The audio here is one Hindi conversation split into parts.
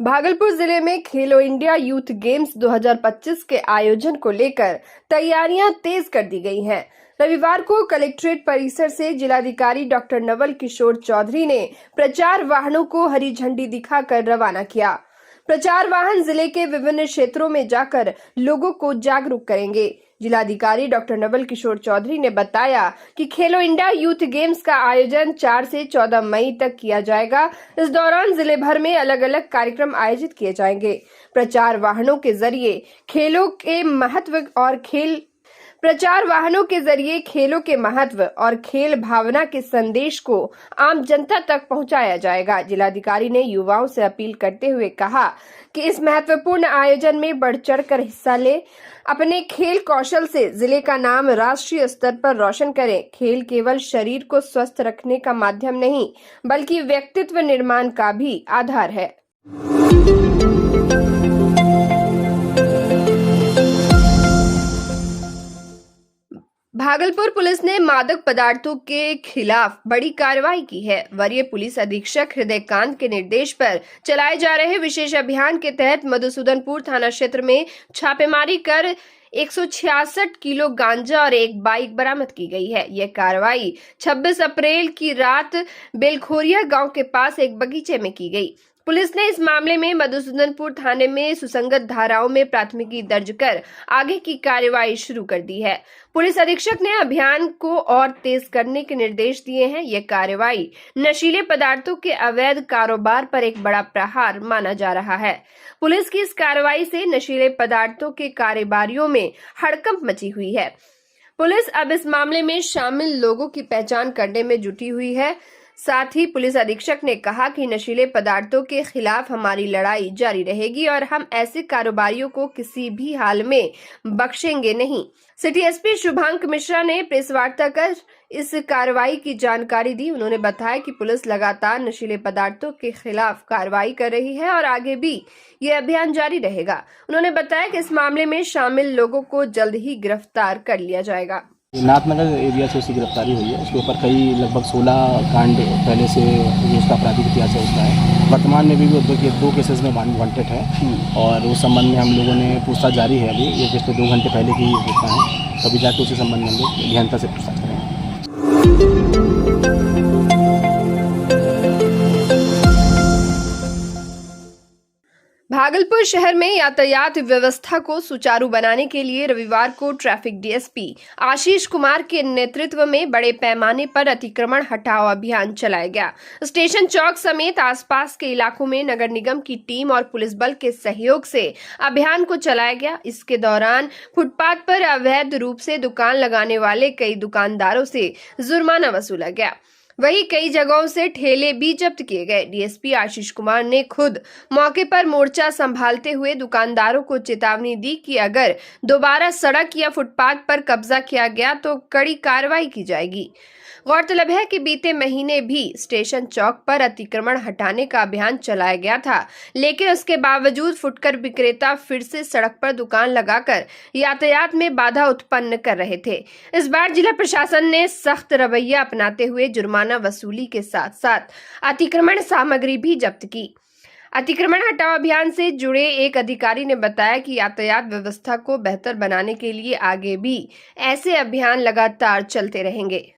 भागलपुर जिले में खेलो इंडिया यूथ गेम्स 2025 के आयोजन को लेकर तैयारियां तेज कर दी गई हैं। रविवार को कलेक्ट्रेट परिसर से जिलाधिकारी डॉक्टर नवल किशोर चौधरी ने प्रचार वाहनों को हरी झंडी दिखाकर रवाना किया। प्रचार वाहन जिले के विभिन्न क्षेत्रों में जाकर लोगों को जागरूक करेंगे। जिलाधिकारी डॉक्टर नवल किशोर चौधरी ने बताया कि खेलो इंडिया यूथ गेम्स का आयोजन 4 से 14 मई तक किया जाएगा। इस दौरान जिले भर में अलग अलग कार्यक्रम आयोजित किए जाएंगे। प्रचार वाहनों के जरिए खेलों के महत्व और खेल भावना के संदेश को आम जनता तक पहुंचाया जाएगा। जिलाधिकारी ने युवाओं से अपील करते हुए कहा कि इस महत्वपूर्ण आयोजन में बढ़ चढ़कर हिस्सा ले, अपने खेल कौशल से जिले का नाम राष्ट्रीय स्तर पर रोशन करें। खेल केवल शरीर को स्वस्थ रखने का माध्यम नहीं, बल्कि व्यक्तित्व निर्माण का भी आधार है। भागलपुर पुलिस ने मादक पदार्थों के खिलाफ बड़ी कार्रवाई की है। वरीय पुलिस अधीक्षक हृदयकांत के निर्देश पर चलाए जा रहे विशेष अभियान के तहत मधुसूदनपुर थाना क्षेत्र में छापेमारी कर 166 किलो गांजा और एक बाइक बरामद की गई है। यह कार्रवाई 26 अप्रैल की रात बेलखोरिया गांव के पास एक बगीचे में की गई। पुलिस ने इस मामले में मधुसूदनपुर थाने में सुसंगत धाराओं में प्राथमिकी दर्ज कर आगे की कार्रवाई शुरू कर दी है। पुलिस अधीक्षक ने अभियान को और तेज करने के निर्देश दिए हैं। यह कार्रवाई नशीले पदार्थों के अवैध कारोबार पर एक बड़ा प्रहार माना जा रहा है। पुलिस की इस कार्रवाई से नशीले पदार्थों के कारोबारियों में हड़कंप मची हुई है। पुलिस अब इस मामले में शामिल लोगों की पहचान करने में जुटी हुई है। साथ ही पुलिस अधीक्षक ने कहा कि नशीले पदार्थों के खिलाफ हमारी लड़ाई जारी रहेगी और हम ऐसे कारोबारियों को किसी भी हाल में बख्शेंगे नहीं। सिटी एसपी शुभांक मिश्रा ने प्रेस वार्ता कर इस कार्रवाई की जानकारी दी। उन्होंने बताया कि पुलिस लगातार नशीले पदार्थों के खिलाफ कार्रवाई कर रही है और आगे भी यह अभियान जारी रहेगा। उन्होंने बताया कि इस मामले में शामिल लोगों को जल्द ही गिरफ्तार कर लिया जाएगा। नाथनगर एरिया से उसकी गिरफ्तारी हुई है। उसके ऊपर कई लगभग 16 कांड पहले से जो उसका आपराधिक इतिहास है उसका है। वर्तमान में भी वो दो केसेस में वांटेड है और उस संबंध में हम लोगों ने पूछताछ जारी है। अभी ये पिछले 2 घंटे पहले की घटना है, तभी जाकर उसी संबंध में हम लोग गहनता से पूछताछ करेंगे। भागलपुर शहर में यातायात व्यवस्था को सुचारू बनाने के लिए रविवार को ट्रैफिक डीएसपी आशीष कुमार के नेतृत्व में बड़े पैमाने पर अतिक्रमण हटाओ अभियान चलाया गया। स्टेशन चौक समेत आसपास के इलाकों में नगर निगम की टीम और पुलिस बल के सहयोग से अभियान को चलाया गया। इसके दौरान फुटपाथ पर अवैध रूप से दुकान लगाने वाले कई दुकानदारों से जुर्माना वसूला गया। वहीं कई जगहों से ठेले भी जब्त किए गए। डीएसपी आशीष कुमार ने खुद मौके पर मोर्चा संभालते हुए दुकानदारों को चेतावनी दी कि अगर दोबारा सड़क या फुटपाथ पर कब्जा किया गया तो कड़ी कार्रवाई की जाएगी। गौरतलब है कि बीते महीने भी स्टेशन चौक पर अतिक्रमण हटाने का अभियान चलाया गया था, लेकिन उसके बावजूद फुटकर विक्रेता फिर से सड़क पर दुकान लगाकर यातायात में बाधा उत्पन्न कर रहे थे। इस बार जिला प्रशासन ने सख्त रवैया अपनाते हुए जुर्माना वसूली के साथ साथ अतिक्रमण सामग्री भी जब्त की। अतिक्रमण हटाओ अभियान से जुड़े एक अधिकारी ने बताया कि यातायात व्यवस्था को बेहतर बनाने के लिए आगे भी ऐसे अभियान लगातार चलते रहेंगे।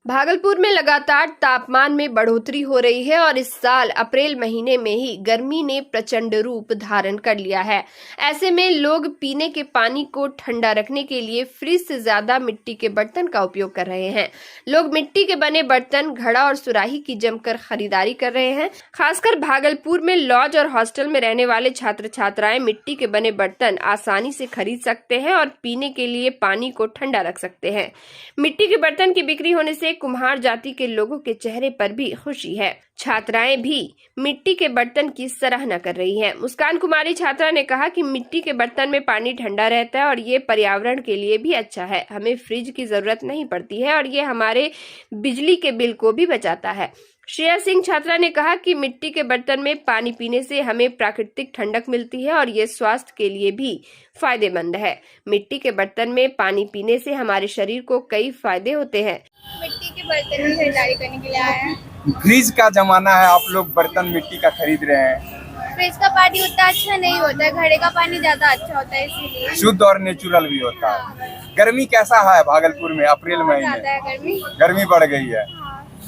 भागलपुर में लगातार तापमान में बढ़ोतरी हो रही है और इस साल अप्रैल महीने में ही गर्मी ने प्रचंड रूप धारण कर लिया है। ऐसे में लोग पीने के पानी को ठंडा रखने के लिए फ्रिज से ज्यादा मिट्टी के बर्तन का उपयोग कर रहे हैं। लोग मिट्टी के बने बर्तन, घड़ा और सुराही की जमकर खरीदारी कर रहे हैं। खासकर भागलपुर में लॉज और हॉस्टल में रहने वाले छात्र छात्राएं मिट्टी के बने बर्तन आसानी से खरीद सकते हैं और पीने के लिए पानी को ठंडा रख सकते हैं। मिट्टी के बर्तन की बिक्री होने से कुम्हार जाति के लोगों के चेहरे पर भी खुशी है। छात्राएं भी मिट्टी के बर्तन की सराहना कर रही हैं। मुस्कान कुमारी छात्रा ने कहा कि मिट्टी के बर्तन में पानी ठंडा रहता है और ये पर्यावरण के लिए भी अच्छा है। हमें फ्रिज की जरूरत नहीं पड़ती है और ये हमारे बिजली के बिल को भी बचाता है। श्रेया सिंह छात्रा ने कहा कि मिट्टी के बर्तन में पानी पीने से हमें प्राकृतिक ठंडक मिलती है और ये स्वास्थ्य के लिए भी फायदेमंद है। मिट्टी के बर्तन में पानी पीने से हमारे शरीर को कई फायदे होते हैं। मिट्टी के बर्तन की खरीदारी करने के लिए आए हैं। फ्रिज का जमाना है, आप लोग बर्तन मिट्टी का खरीद रहे हैं। फ्रिज का पानी उतना अच्छा नहीं होता है, घड़े का पानी ज्यादा अच्छा होता है, इसीलिए शुद्ध और नेचुरल भी होता है। गर्मी कैसा है भागलपुर में अप्रैल ज्यादा महीने? है गर्मी। गर्मी बढ़ गई है।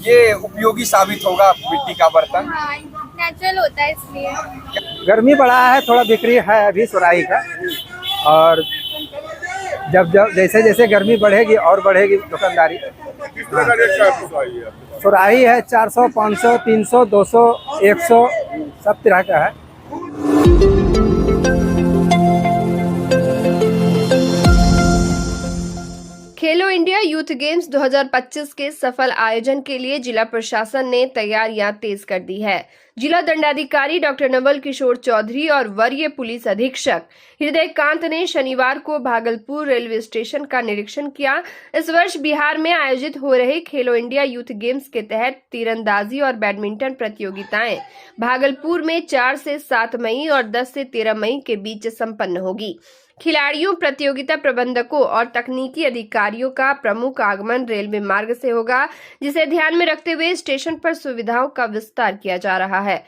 ये उपयोगी साबित होगा मिट्टी का बर्तन। हाँ, नेचुरल होता है इसलिए। गर्मी बढ़ा है, थोड़ा बिक्री है अभी सुराही का, और जब जैसे जैसे गर्मी बढ़ेगी और बढ़ेगी दुकानदारी। सुराही है 400, 500, 300, 200, 100 सब तरह का है। खेलो इंडिया यूथ गेम्स 2025 के सफल आयोजन के लिए जिला प्रशासन ने तैयारियां तेज कर दी है। जिला दंडाधिकारी डॉक्टर नवल किशोर चौधरी और वरीय पुलिस अधीक्षक हृदयकांत ने शनिवार को भागलपुर रेलवे स्टेशन का निरीक्षण किया। इस वर्ष बिहार में आयोजित हो रहे खेलो इंडिया यूथ गेम्स के तहत तीरंदाजी और बैडमिंटन प्रतियोगिताएं भागलपुर में 4 से 7 मई और 10 से 13 मई के बीच संपन्न होगी। खिलाड़ियों, प्रतियोगिता प्रबंधकों और तकनीकी अधिकारियों का प्रमुख आगमन रेलवे मार्ग से होगा, जिसे ध्यान में रखते हुए स्टेशन पर सुविधाओं का विस्तार किया जा रहा है।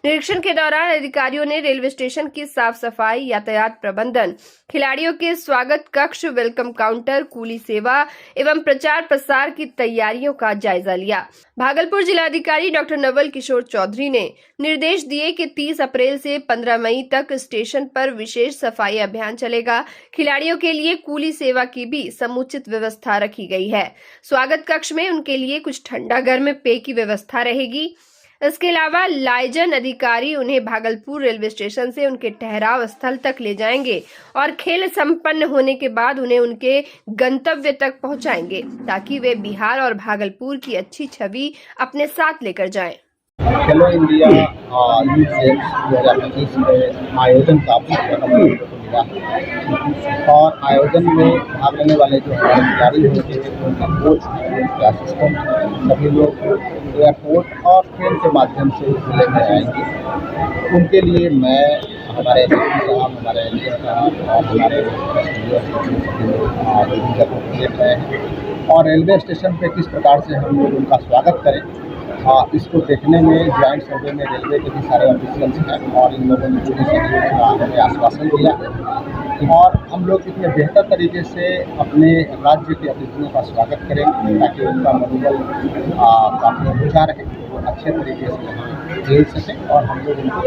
निरीक्षण के दौरान अधिकारियों ने रेलवे स्टेशन की साफ सफाई, यातायात प्रबंधन, खिलाड़ियों के स्वागत कक्ष, वेलकम काउंटर, कूली सेवा एवं प्रचार प्रसार की तैयारियों का जायजा लिया। भागलपुर जिलाधिकारी डॉक्टर नवल किशोर चौधरी ने निर्देश दिए कि 30 अप्रैल से 15 मई तक स्टेशन पर विशेष सफाई अभियान चलेगा। खिलाड़ियों के लिए कूली सेवा की भी समुचित व्यवस्था रखी गई है। स्वागत कक्ष में उनके लिए कुछ ठंडा गर्म पेय की व्यवस्था रहेगी। इसके अलावा लाइजन अधिकारी उन्हें भागलपुर रेलवे स्टेशन से उनके ठहराव स्थल तक ले जाएंगे और खेल संपन्न होने के बाद उन्हें उनके गंतव्य तक पहुंचाएंगे, ताकि वे बिहार और भागलपुर की अच्छी छवि अपने साथ लेकर जाएं। खेलो इंडिया यूथ गेम्स 2025 में आयोजन काफ़ी सफल मिला है और आयोजन में भाग लेने वाले जो हमारे खिलाड़ी होंगे, उनका कोच, उनका असिस्टेंट, सभी लोग एयरपोर्ट और ट्रेन के माध्यम से जिले में आएंगे। उनके लिए मैं, हमारे एसपी साहब, हमारे एसडीएम साहब और हमारे जगहों को देख रहे हैं और रेलवे स्टेशन पे किस प्रकार से हम लोग उनका स्वागत करें, इसको देखने में ज्वाइंट सर्वे में रेलवे के भी सारे ऑफिशियल्स हैं और इन लोगों ने पूरी सहयोग का हमें आश्वासन दिया और हम लोग इतने बेहतर तरीके से अपने राज्य के अतिथियों का स्वागत करेंगे ताकि उनका मनोबल काफ़ी ऊँचा रहे, वो अच्छे तरीके से यहाँ खेल सकें और हम लोग उनको